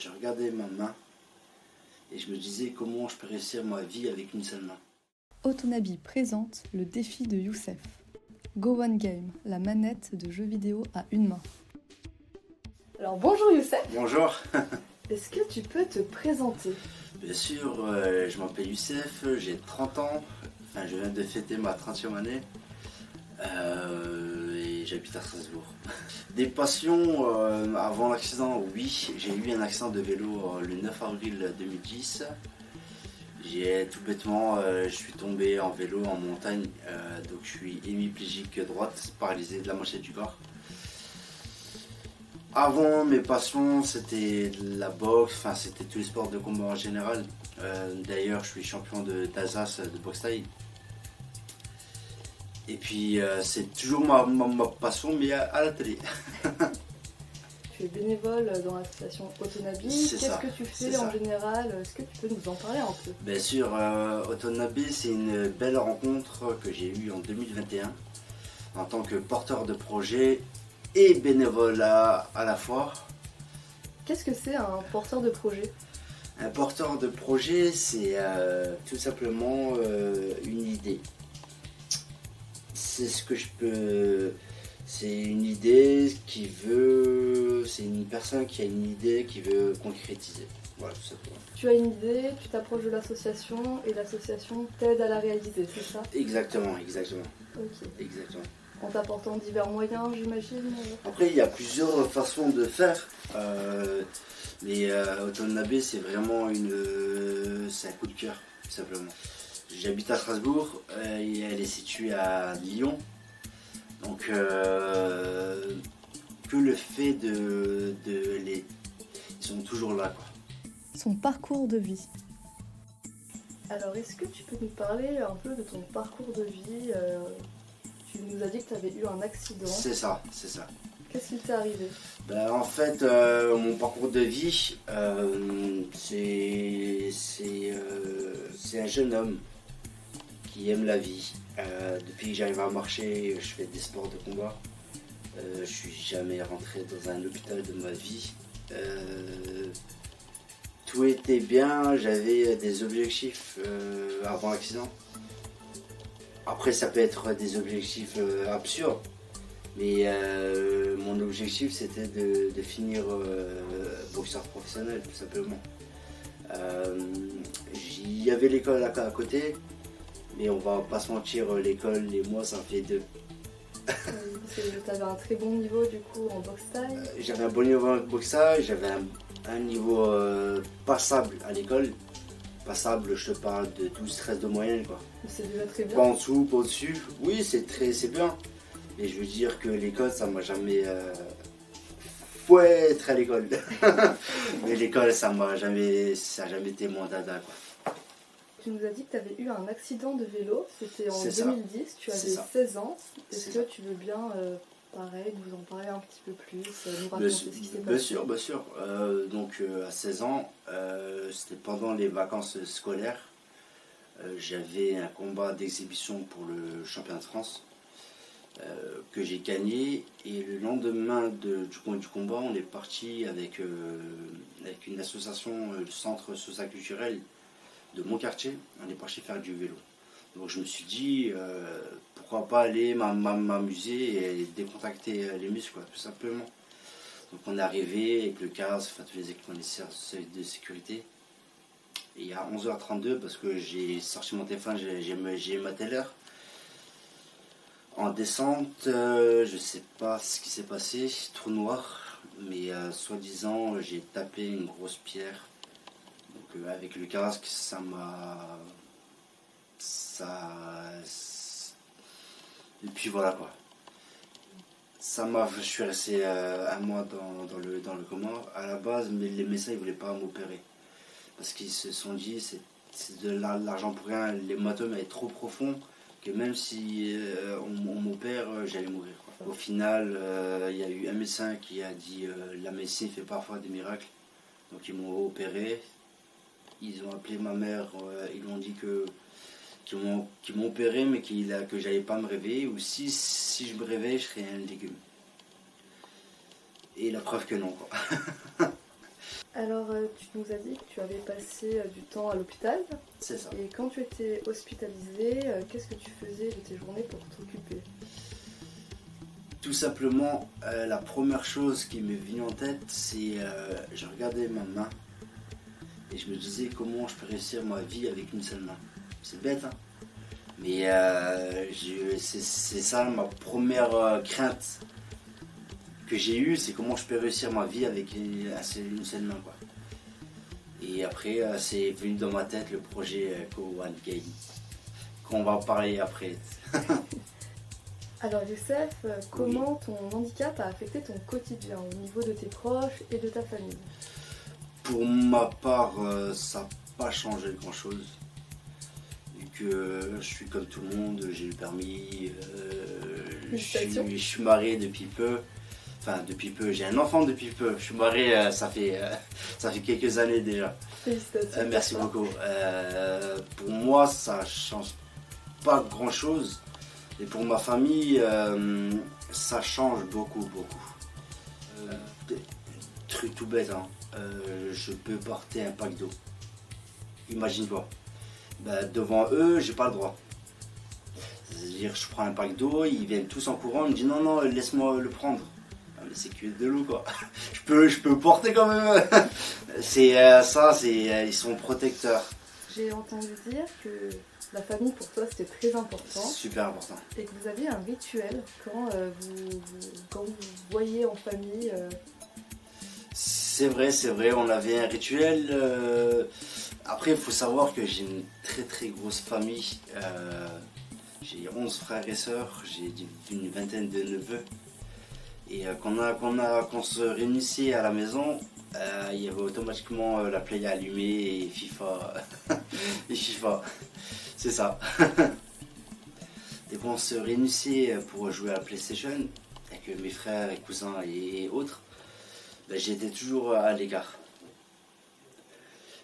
Je regardais ma main et je me disais comment je peux réussir ma vie avec une seule main. Autonabi présente le défi de Youssef. Go One Game, la manette de jeux vidéo à une main. Alors bonjour Youssef. Bonjour. Est-ce que tu peux te présenter? Bien sûr, je m'appelle Youssef, j'ai 30 ans, enfin je viens de fêter ma 30e année et j'habite à Strasbourg. Des passions, avant l'accident, oui, j'ai eu un accident de vélo le 9 avril 2010. J'ai tout bêtement, je suis tombé en vélo en montagne, donc je suis hémiplégique droite, paralysé de la moitié du corps. Avant, mes passions, c'était la boxe, enfin c'était tous les sports de combat en général. D'ailleurs, je suis champion d'Alsace de boxe thaï. Et puis, c'est toujours ma passion, mais à la télé. Tu es bénévole dans l'association Autonabi. Qu'est-ce que tu fais en général? Est-ce que tu peux nous en parler un peu? Bien sûr, Autonabi, c'est une belle rencontre que j'ai eue en 2021 en tant que porteur de projet et bénévole à la fois. Qu'est-ce que c'est un porteur de projet? Un porteur de projet, c'est tout simplement une idée. C'est ce que je peux... C'est une idée qui veut... C'est une personne qui a une idée qui veut concrétiser. Voilà, tout simplement. Tu as une idée, tu t'approches de l'association et l'association t'aide à la réaliser, c'est ça? Exactement. Ok. Exactement. En t'apportant divers moyens, j'imagine. Après, il y a plusieurs façons de faire. Mais Autonabi, c'est vraiment c'est un coup de cœur, tout simplement. J'habite à Strasbourg, et elle est située à Lyon. Donc, que le fait ils sont toujours là, quoi. Son parcours de vie. Alors, est-ce que tu peux nous parler un peu de ton parcours de vie? Tu nous as dit que tu avais eu un accident. C'est ça. Qu'est-ce qui t'est arrivé? En fait, mon parcours de vie, c'est un jeune homme qui aime la vie. Depuis que j'arrive à marcher, je fais des sports de combat. Je suis jamais rentré dans un hôpital de ma vie. Tout était bien, j'avais des objectifs avant l'accident. Après, ça peut être des objectifs absurdes. Mais mon objectif, c'était de finir boxeur professionnel, tout simplement. Il y avait l'école à côté, mais on va pas se mentir, l'école et moi, ça en fait deux. Tu avais un très bon niveau du coup en boxe thaï. J'avais un bon niveau en boxe thaï, j'avais un niveau passable à l'école. Passable, je te parle de 12-13 de moyenne, quoi. C'est déjà très bien. Pas en dessous, pas au-dessus. Oui, c'est bien. Et je veux dire que l'école, ça m'a jamais... Faut être à l'école. Mais l'école, ça n'a jamais été mon dada, quoi. Tu nous as dit que tu avais eu un accident de vélo, c'était en 2010, tu avais 16 ans. Est-ce que tu veux bien, pareil, nous en parler un petit peu plus, nous raconter ce qui s'est passé? Bien sûr. Donc à 16 ans, c'était pendant les vacances scolaires. J'avais un combat d'exhibition pour le championnat de France que j'ai gagné. Et le lendemain du combat, on est parti avec une association, le centre socioculturel de mon quartier. On est parti faire du vélo. Donc je me suis dit, pourquoi pas aller m'amuser et décontracter les muscles, quoi, tout simplement. Donc on est arrivé avec le CAS, enfin tous les équipements de sécurité. Et à 11h32, parce que j'ai sorti mon téléphone, j'ai maté l'heure. En descente, je sais pas ce qui s'est passé, trou noir, mais soi-disant j'ai tapé une grosse pierre. Donc avec le casque, et puis voilà, quoi. Je suis resté un mois dans le coma à la base, mais les médecins ils voulaient pas m'opérer parce qu'ils se sont dit c'est de l'argent pour rien. L'hématome est trop profond que même si on m'opère, j'allais mourir, quoi. Au final, il y a eu un médecin qui a dit la médecine fait parfois des miracles, donc ils m'ont opéré. Ils ont appelé ma mère, ils lui ont dit qu'ils m'ont opéré, mais que j'allais pas me réveiller, ou si je me réveille, je serais un légume. Et la preuve que non, quoi. Alors, tu nous as dit que tu avais passé du temps à l'hôpital. C'est ça. Et quand tu étais hospitalisé, qu'est-ce que tu faisais de tes journées pour t'occuper? Tout simplement, la première chose qui m'est venue en tête, c'est je regardais ma main et je me disais comment je peux réussir ma vie avec une seule main. C'est bête, hein, mais c'est ça ma première crainte que j'ai eue, c'est comment je peux réussir ma vie avec une seule main, quoi. Et après, c'est venu dans ma tête le projet Go1 Game, qu'on va en parler après. Alors Youssef, comment ton handicap a affecté ton quotidien au niveau de tes proches et de ta famille? Pour ma part, ça n'a pas changé grand-chose. Vu que je suis comme tout le monde, j'ai le permis, je suis marié depuis peu. Enfin, depuis peu, j'ai un enfant depuis peu. Je suis marié, ça fait quelques années déjà. Félicitations. Merci beaucoup. Pour moi, ça change pas grand-chose. Et pour ma famille, ça change beaucoup. Truc tout bête, hein. Je peux porter un pack d'eau. Imagine-toi. Devant eux, j'ai pas le droit. C'est-à-dire, je prends un pack d'eau, ils viennent tous en courant, ils me disent non, laisse-moi le prendre. Mais c'est que de l'eau, quoi. Je peux porter quand même. C'est ça, ils sont protecteurs. J'ai entendu dire que la famille pour toi c'était très important. Super important. Et que vous aviez un rituel quand vous voyez en famille. C'est vrai, on avait un rituel. Après, il faut savoir que j'ai une très grosse famille. J'ai 11 frères et sœurs, j'ai une vingtaine de neveux. Et quand on se réunissait à la maison, il y avait automatiquement la play allumée et FIFA. et FIFA, c'est ça. Et quand on se réunissait pour jouer à la PlayStation, avec mes frères et cousins et autres, j'étais toujours à l'écart.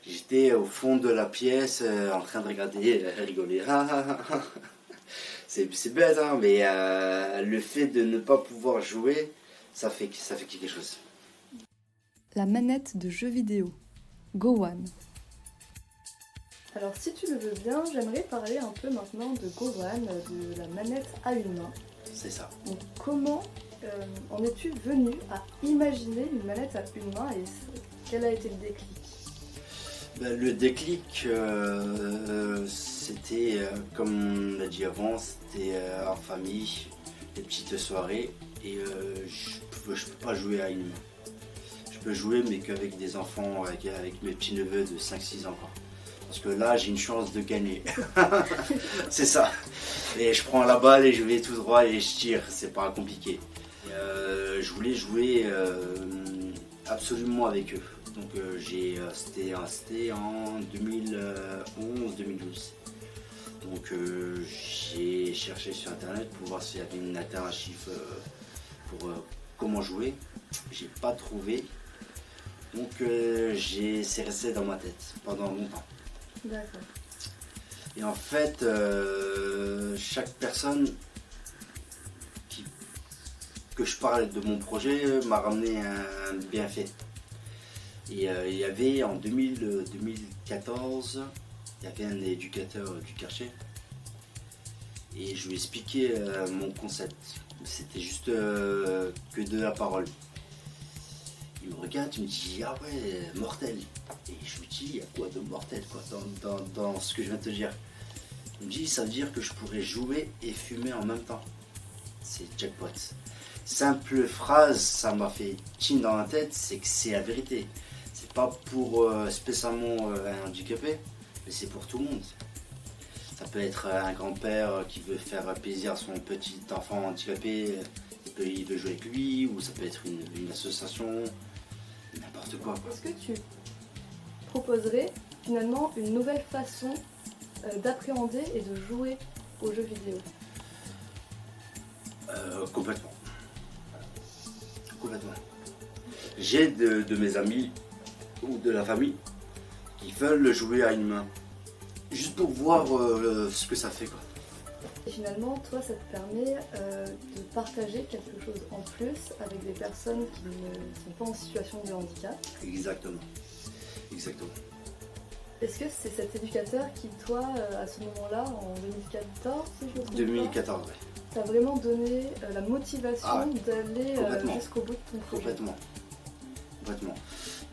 J'étais au fond de la pièce en train de regarder, rigoler. C'est bête, hein, mais le fait de ne pas pouvoir jouer, ça fait quelque chose. La manette de jeux vidéo, Go1. Alors si tu le veux bien, j'aimerais parler un peu maintenant de Go1, de la manette à une main. C'est ça. Donc comment en es-tu venu à imaginer une manette à une main et quel a été le déclic? Le déclic, c'était, comme on l'a dit avant, c'était en famille, des petites soirées, et je peux pas jouer à une main. Je peux jouer, mais qu'avec des enfants, avec mes petits-neveux de 5-6 ans. Quoi. Parce que là, j'ai une chance de gagner. C'est ça. Et je prends la balle et je vais tout droit et je tire, c'est pas compliqué. Je voulais jouer absolument avec eux. Donc c'était en 2011-2012. Donc j'ai cherché sur internet pour voir s'il y avait une alternative pour comment jouer. J'ai pas trouvé. Donc c'est resté dans ma tête pendant longtemps. D'accord. Et en fait, chaque personne que je parle de mon projet m'a ramené un bienfait. Et il y avait en 2014, il y avait un éducateur du quartier et je lui expliquais mon concept. C'était juste que de la parole. Il me regarde, il me dit ah ouais, mortel. Et je lui dis il y a quoi de mortel quoi, dans ce que je viens de te dire. Il me dit ça veut dire que je pourrais jouer et fumer en même temps. C'est jackpot. Simple phrase, ça m'a fait tigne dans la tête, c'est que c'est la vérité. C'est pas pour spécialement un handicapé, mais c'est pour tout le monde. Ça peut être un grand-père qui veut faire plaisir à son petit enfant handicapé, il veut jouer avec lui, ou ça peut être une association, n'importe quoi. Est-ce que tu proposerais finalement une nouvelle façon d'appréhender et de jouer aux jeux vidéo? Complètement. J'ai de mes amis ou de la famille qui veulent jouer à une main juste pour voir ce que ça fait quoi. Et finalement, toi, ça te permet de partager quelque chose en plus avec des personnes qui ne sont pas en situation de handicap. Exactement. Exactement. Est-ce que c'est cet éducateur qui, toi, à ce moment-là, en 2014, si je me trompe 2014, oui. T'as vraiment donné la motivation d'aller jusqu'au bout de ton projet. Complètement.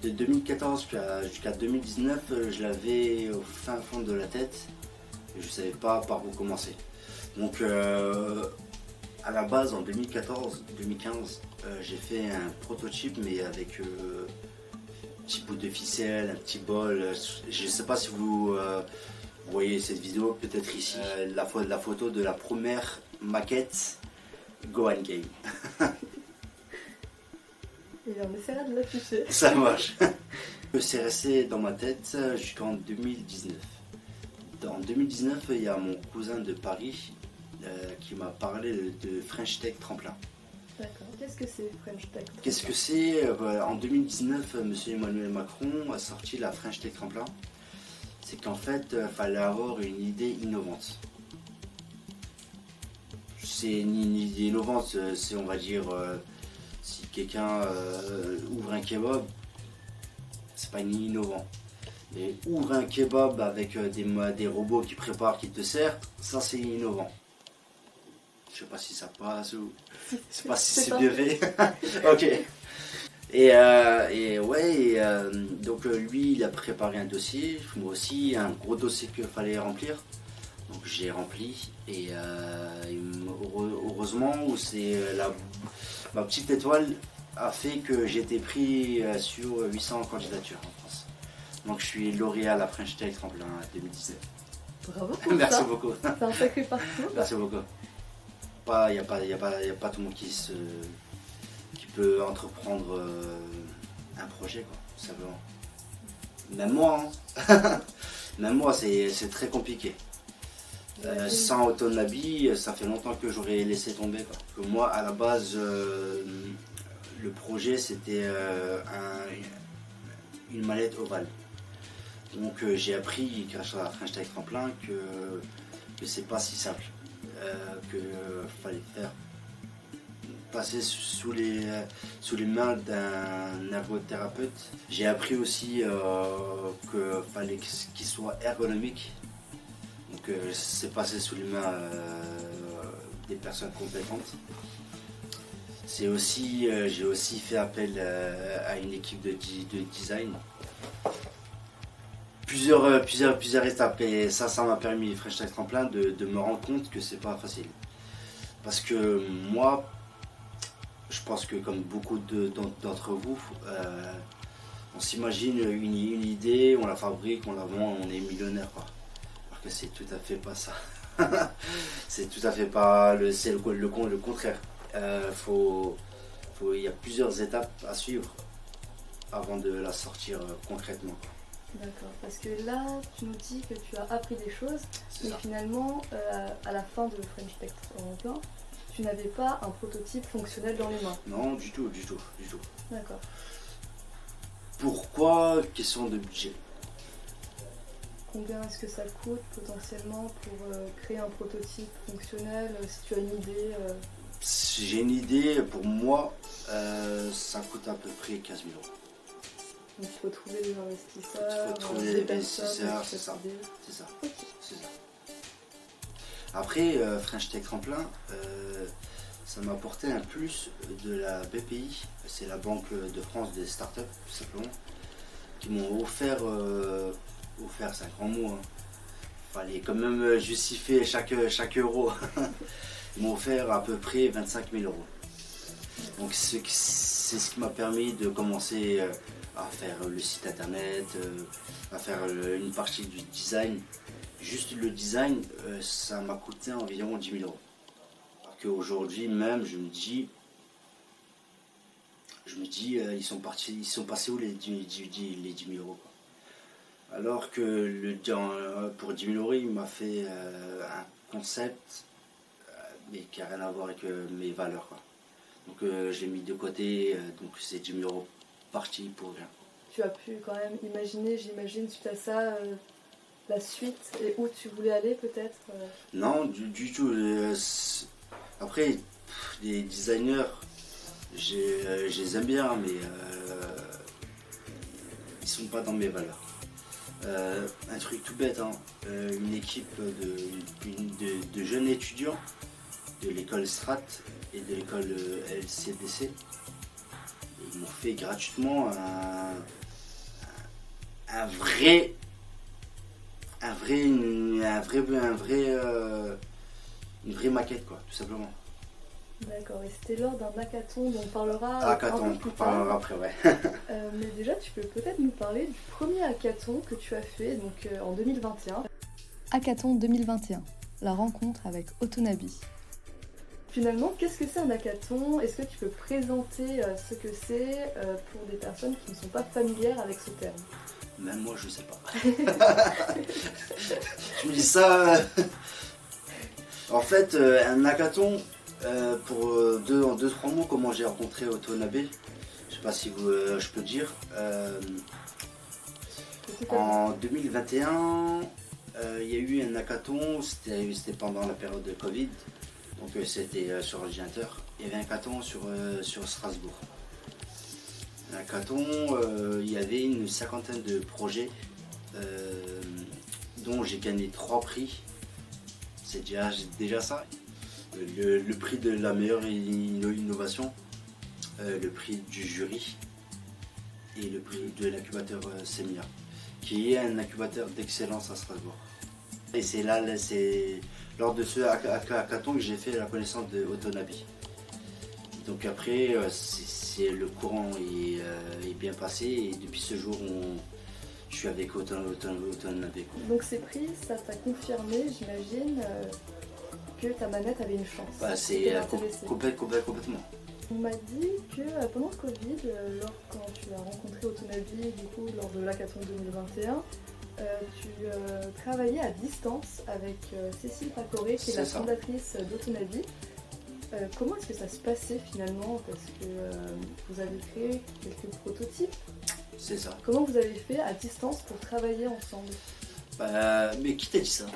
De 2014 jusqu'à 2019, je l'avais au fin fond de la tête et je ne savais pas par où commencer. Donc à la base en 2014-2015, j'ai fait un prototype mais avec un petit bout de ficelle, un petit bol. Je ne sais pas si vous voyez cette vidéo, peut-être ici, la photo de la première maquette Go and Game. Et on essaiera de l'afficher. Ça marche. C'est resté dans ma tête jusqu'en 2019. En 2019, il y a mon cousin de Paris qui m'a parlé de French Tech Tremplin. D'accord. Qu'est-ce que c'est French Tech Tremplin? Qu'est-ce que c'est? En 2019, M. Emmanuel Macron a sorti la French Tech Tremplin. C'est qu'en fait, il fallait avoir une idée innovante. C'est une idée innovante, c'est on va dire, si quelqu'un ouvre un kebab, c'est pas innovant. Mais ouvre un kebab avec des robots qui préparent, qui te servent, ça c'est innovant. Je sais pas si ça passe ou je sais pas si c'est bien fait. Ok. Donc lui il a préparé un dossier, moi aussi un gros dossier qu'il fallait remplir. Donc j'ai rempli et heureusement c'est ma petite étoile a fait que j'ai été pris sur 800 candidatures en France. Donc je suis lauréat à la French Tech Tremplin 2017. Bravo pour Merci ça. beaucoup. C'est un sacré parcours. Merci beaucoup. Il n'y a pas tout le monde qui peut entreprendre un projet, quoi, tout simplement. Même moi, hein. Même moi c'est très compliqué. Sans autonomie, ça fait longtemps que j'aurais laissé tomber, quoi. Que moi, à la base, le projet c'était une mallette ovale. Donc j'ai appris grâce à la French Tech Tremplin que c'est pas si simple, que fallait faire passer sous les mains d'un ergothérapeute. J'ai appris aussi que fallait qu'il soit ergonomique. Donc c'est passé sous les mains des personnes compétentes. J'ai aussi fait appel à une équipe de design. Plusieurs étapes et ça m'a permis, French Tech Tremplin, de me rendre compte que c'est pas facile. Parce que moi, je pense que comme beaucoup d'entre vous, on s'imagine une idée, on la fabrique, on la vend, on est millionnaire, quoi. Alors que c'est tout à fait pas ça. C'est tout à fait pas c'est le contraire. Il y a plusieurs étapes à suivre avant de la sortir concrètement. D'accord, parce que là, tu nous dis que tu as appris des choses, mais finalement, à la fin de French Tech Tremplin, tu n'avais pas un prototype fonctionnel dans les mains. Non, du tout. D'accord. Pourquoi? Question de budget. Combien est-ce que ça coûte potentiellement pour créer un prototype fonctionnel, si tu as une idée Si j'ai une idée, pour moi, ça coûte à peu près 15 000 €. Donc il faut trouver des investisseurs, il faut trouver des investisseurs, c'est ça. Okay. C'est ça. Après, French Tech Tremplin, ça m'a apporté un plus de la BPI, c'est la Banque de France des startups, tout simplement, qui m'ont offert, c'est un grand mot, hein. Fallait quand même justifier chaque euro. Ils m'ont offert à peu près 25 000 €. Donc c'est ce qui m'a permis de commencer à faire le site internet, à faire une partie du design. Juste le design, ça m'a coûté environ 10 000 €. Alors qu'aujourd'hui même, je me dis, ils sont passés où les 10 000 €, quoi. Alors que pour 10 000 €, il m'a fait un concept mais qui n'a rien à voir avec mes valeurs, quoi. Donc j'ai mis de côté, donc c'est 10 000 € partis pour rien. Tu as pu quand même imaginer, j'imagine, suite à ça, la suite et où tu voulais aller peut-être Non, du tout. Après, les designers, je les aime bien, mais ils sont pas dans mes valeurs. Un truc tout bête, hein, une équipe de jeunes étudiants de l'école Strat et de l'école LCDC, ils m'ont fait gratuitement une vraie maquette, quoi, tout simplement. D'accord, et c'était lors d'un hackathon dont on parlera Hackathon, on parlera après, ouais. Mais déjà, tu peux peut-être nous parler du premier hackathon que tu as fait donc, en 2021. Hackathon 2021, la rencontre avec Autonabi. Finalement, qu'est-ce que c'est un hackathon? Est-ce que tu peux présenter ce que c'est pour des personnes qui ne sont pas familières avec ce terme? Même moi, je sais pas. Tu me dis ça. En fait, un hackathon, pour en 2-3 mots, comment j'ai rencontré Autonabi, je sais pas si je peux dire. En 2021, il y a eu un hackathon, c'était pendant la période de Covid, donc c'était sur ordinateur. Il y avait un hackathon sur Strasbourg. Un hackathon, il y avait une 50aine de projets, dont j'ai gagné 3 prix. C'est déjà ça. Le prix de la meilleure innovation, le prix du jury et le prix de l'incubateur Semia, qui est un incubateur d'excellence à Strasbourg. Et c'est lors de ce hackathon que j'ai fait la connaissance de Autonabi. Donc après, le courant est bien passé et depuis ce jour, je suis avec Autonabi. Donc ces prix, ça t'a confirmé, j'imagine, que ta manette avait une chance. Bah, c'est complètement. On m'a dit que pendant le Covid, quand tu as rencontré Autonabi, du coup, lors de l'hackathon 2021, tu travaillais à distance avec Cécile Pacoré, qui est la fondatrice d'Autonabi. Comment est-ce que ça se passait finalement? Parce que vous avez créé quelques prototypes. C'est ça. Comment vous avez fait à distance pour travailler ensemble? Mais qui t'a dit ça?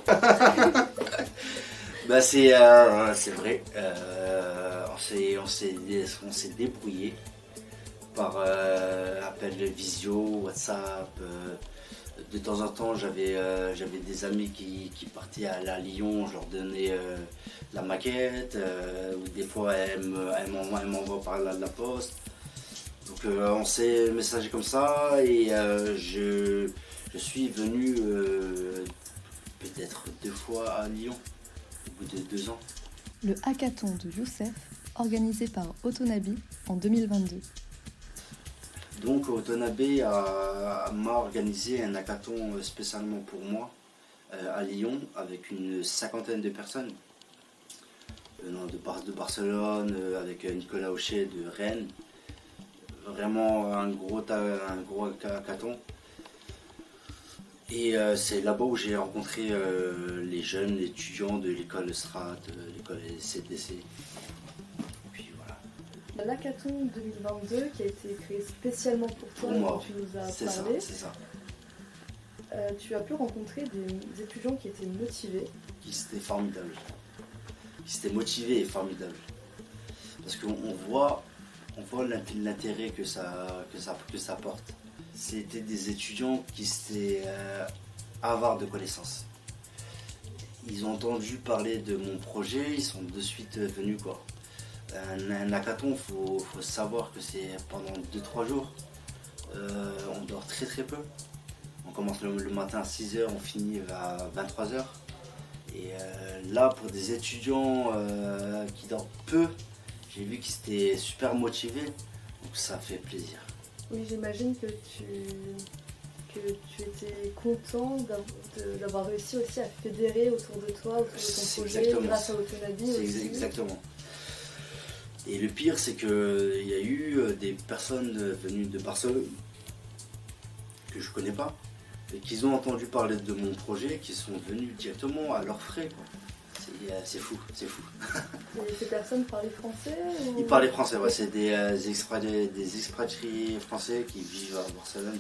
Bah c'est vrai. On s'est débrouillé par appel visio, WhatsApp. De temps en temps, j'avais des amis qui partaient à Lyon, je leur donnais la maquette, ou des fois elles m'envoient par la poste. Donc on s'est messagé comme ça et je suis venu peut-être 2 fois à Lyon au bout de 2 ans. Le hackathon de Youssef, organisé par Autonabi en 2022. Donc Autonabi m'a organisé un hackathon spécialement pour moi à Lyon avec une 50aine de personnes venant de Barcelone, avec Nicolas Auchet de Rennes. Vraiment un gros hackathon. Et c'est là-bas où j'ai rencontré les jeunes étudiants de l'école Strat, l'école CDC. L'hackathon 2022 qui a été créé spécialement pour toi, dont tu nous as parlé. C'est ça. Tu as pu rencontrer des étudiants qui étaient motivés. Qui étaient formidables. Qui étaient motivés et formidables. Parce qu'on voit l'intérêt que ça porte. C'était des étudiants qui étaient avares de connaissances. Ils ont entendu parler de mon projet, ils sont de suite venus, quoi. Un hackathon, il faut savoir que c'est pendant 2-3 jours. On dort très très peu. On commence le matin à 6h, on finit à 23h. Et là, pour des étudiants qui dorment peu, j'ai vu qu'ils étaient super motivés. Donc ça fait plaisir. Oui, j'imagine que tu étais content d'avoir réussi aussi à fédérer autour de toi, autour de ton projet, grâce à Autonabi aussi. Exactement. Et le pire, c'est qu'il y a eu des personnes venues de Barcelone que je connais pas et qui ont entendu parler de mon projet, qui sont venus directement à leurs frais, quoi. C'est fou. Et ces personnes parlaient français ou... Ils parlaient français, ouais. C'est des expatriés français qui vivent à Barcelone.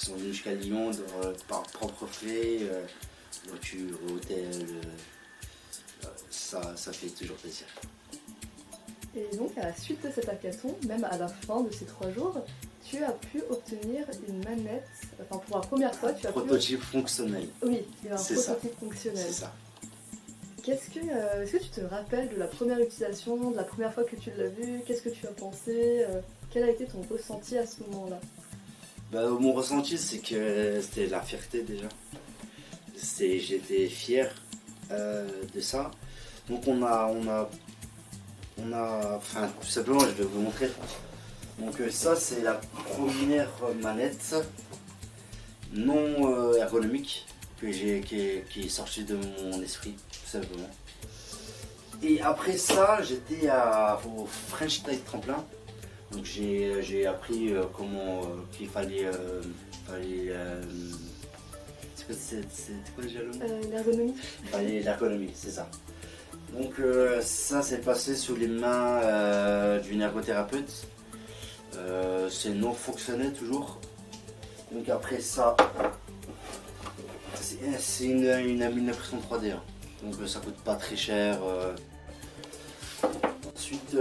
Ils sont venus jusqu'à Lyon par propre fait, voiture, hôtel, ça fait toujours plaisir. Et donc à la suite de cet hackathon, même à la fin de ces 3 jours, tu as pu obtenir une manette, enfin pour la première fois tu as Prototype fonctionnel. Oui, il y a un C'est prototype fonctionnel. C'est ça. Est-ce que tu te rappelles de la première utilisation, de la première fois que tu l'as vu? Qu'est-ce que tu as pensé? Quel a été ton ressenti à ce moment-là? Mon ressenti, c'est que c'était la fierté déjà. J'étais fier de ça. Donc enfin tout simplement, je vais vous montrer. Donc ça, c'est la première manette non ergonomique qui est sortie de mon esprit, tout simplement. Et après ça, j'étais au French Tide Tremplin. Donc j'ai appris comment qu'il fallait c'était quoi déjà le mot? L'ergonomie. L'ergonomie, c'est ça. Donc ça s'est passé sous les mains d'une ergothérapeute. C'est non fonctionnel toujours. Donc après ça, c'est une impression 3D. Hein. Donc ça coûte pas très cher. Ensuite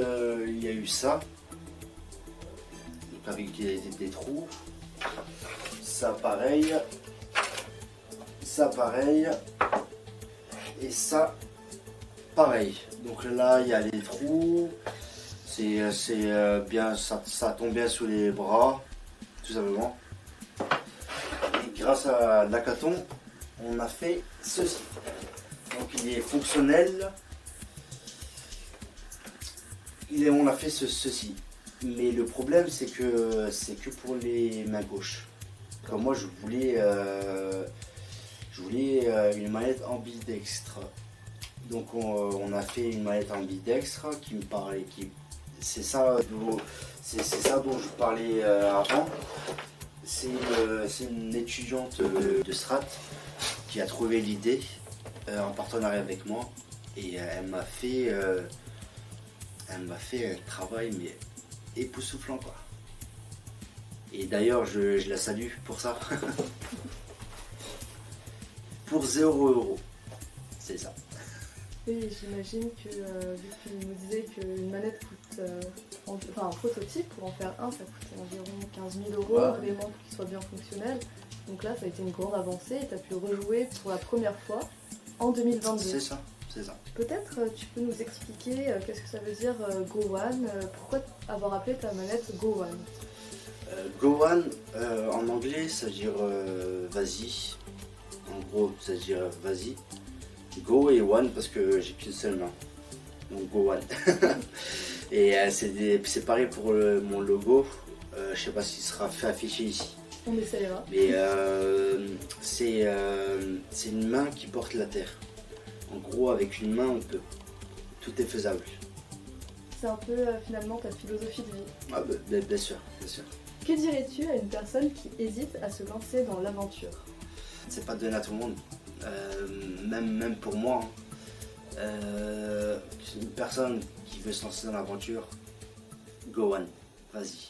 il y a eu ça. Donc avec des trous. Ça pareil. Et ça pareil. Donc là il y a les trous. C'est bien, ça tombe bien sous les bras, tout simplement. Et grâce à l'hackathon, on a fait ceci. Donc il est fonctionnel. On a fait ceci. Mais le problème, c'est que pour les mains gauches. Comme moi, je voulais une manette ambidextre. Donc on a fait une manette ambidextre qui me parlait, c'est ça dont je parlais avant. C'est une étudiante de Strat qui a trouvé l'idée en partenariat avec moi et elle m'a fait un travail mais époustouflant quoi. Et d'ailleurs je la salue pour ça. Pour 0 €. C'est ça. Oui, j'imagine que vu que tu nous disais qu'une manette coûte, un prototype, pour en faire un, ça coûtait environ 15 000 €, Ouais. vraiment pour qu'il soit bien fonctionnel. Donc là, ça a été une grande avancée et tu as pu rejouer pour la première fois en 2022. C'est ça. Peut-être tu peux nous expliquer qu'est-ce que ça veut dire Go One, pourquoi avoir appelé ta manette Go One? Go One, en anglais, ça veut dire vas-y. En gros, ça veut dire vas-y. Go et One parce que j'ai qu'une seule main. Donc Go One. Et c'est pareil pour mon logo. Je sais pas s'il sera fait afficher ici. On essayera. Mais c'est une main qui porte la terre. En gros, avec une main, on peut. Tout est faisable. C'est un peu finalement ta philosophie de vie. Ah, bien sûr. Que dirais-tu à une personne qui hésite à se lancer dans l'aventure? C'est pas donné à tout le monde. Même pour moi. Une personne qui veut se lancer dans l'aventure, go on, vas-y.